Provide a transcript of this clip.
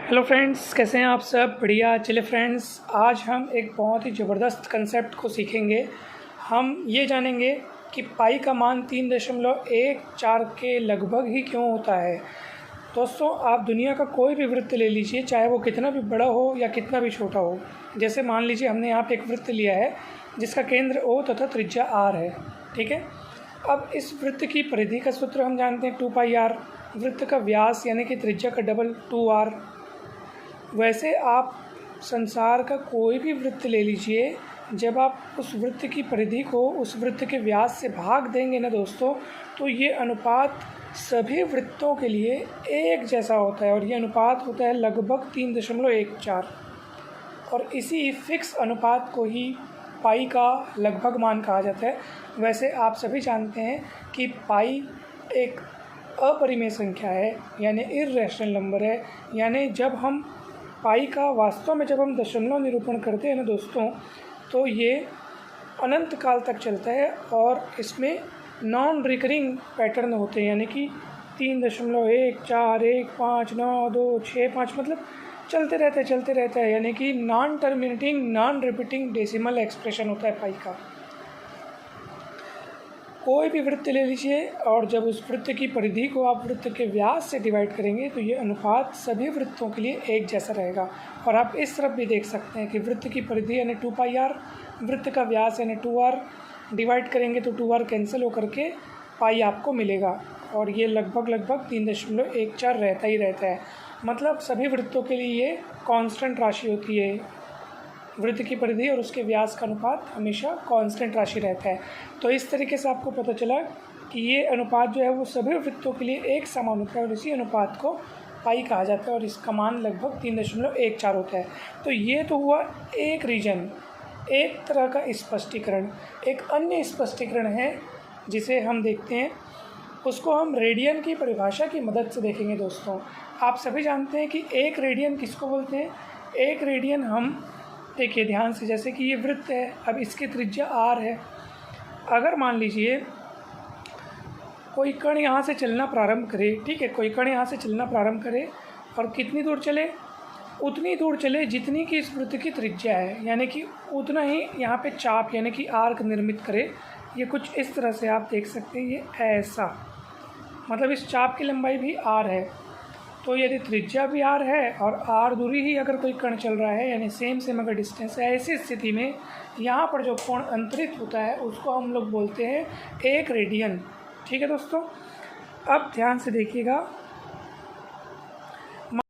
Hello friends, कैसे हैं आप सब? बढ़िया। चले फ्रेंड्स, आज हम एक बहुत ही ज़बरदस्त कंसेप्ट को सीखेंगे। हम ये जानेंगे कि पाई का मान 3.14 के लगभग ही क्यों होता है। दोस्तों, आप दुनिया का कोई भी वृत्त ले लीजिए, चाहे वो कितना भी बड़ा हो या कितना भी छोटा हो। जैसे मान लीजिए हमने यहाँ पे एक वृत्त लिया है जिसका केंद्र O तथा त्रिज्या R है, ठीक है। अब इस वृत्त की परिधि का सूत्र हम जानते हैं 2πr। वृत्त का व्यास यानी कि त्रिज्या का डबल 2r। वैसे आप संसार का कोई भी वृत्त ले लीजिए, जब आप उस वृत्त की परिधि को उस वृत्त के व्यास से भाग देंगे ना दोस्तों, तो ये अनुपात सभी वृत्तों के लिए एक जैसा होता है और ये अनुपात होता है लगभग 3.14। और इसी फिक्स अनुपात को ही पाई का लगभग मान कहा जाता है। वैसे आप सभी जानते हैं कि पाई एक अपरिमेय संख्या है, यानी इर्रेशनल नंबर है। यानी जब हम पाई का वास्तव में जब हम दशमलव निरूपण करते हैं ना दोस्तों, तो ये अनंत काल तक चलता है और इसमें नॉन रिकरिंग पैटर्न होते हैं, यानी कि 3.1 4 1 5 9 2 6 5 मतलब चलते रहता है, यानी कि non terminating non repeating decimal expression होता है पाई का। कोई भी वृत्त ले लीजिए और जब उस वृत्त की परिधि को आप वृत्त के व्यास से डिवाइड करेंगे तो ये अनुपात सभी वृत्तों के लिए एक जैसा रहेगा। और आप इस तरफ भी देख सकते हैं कि वृत्त की परिधि यानी 2πr, वृत्त का व्यास यानी 2r, डिवाइड करेंगे तो 2r कैंसिल होकर के पाई आपको मिलेगा और ये लगभग 3.14 रहता है। मतलब सभी वृत्तों के लिए ये कांस्टेंट राशि होती है। वृत्त की परिधि और उसके व्यास का अनुपात हमेशा कांस्टेंट राशि रहता है। तो इस तरीके से आपको पता चला कि ये अनुपात जो है वो सभी वृत्तों के लिए एक समान होता है और इसी अनुपात को पाई कहा जाता है और इसका मान लगभग 3.14 होता है। तो ये तो हुआ एक रीजन, एक तरह का स्पष्टीकरण। एक अन्य स्पष्टीकरण है जिसे हम देखते हैं, उसको हम रेडियन की परिभाषा की मदद से देखेंगे। दोस्तों, आप सभी जानते हैं कि एक रेडियन किसको बोलते हैं। एक रेडियन हम देखिए ध्यान से, जैसे कि ये वृत्त है, अब इसकी त्रिज्या r है। अगर मान लीजिए कोई कण यहाँ से चलना प्रारंभ करे, ठीक है, कोई कण यहाँ से चलना प्रारंभ करे और कितनी दूर चले, उतनी दूर चले जितनी कि इस वृत्त की त्रिज्या है, यानी कि उतना ही यहाँ पे चाप यानी कि आर्क निर्मित करे। ये कुछ इस तरह से आप देख सकते हैं, ये ऐसा, मतलब इस चाप की लंबाई भी r है। तो यदि त्रिज्या भी r है और r दूरी ही अगर कोई कण चल रहा है, यानी सेम अगर डिस्टेंस है, ऐसी स्थिति में यहाँ पर जो कोण अंतरित होता है उसको हम लोग बोलते हैं एक रेडियन। ठीक है दोस्तों, अब ध्यान से देखिएगा,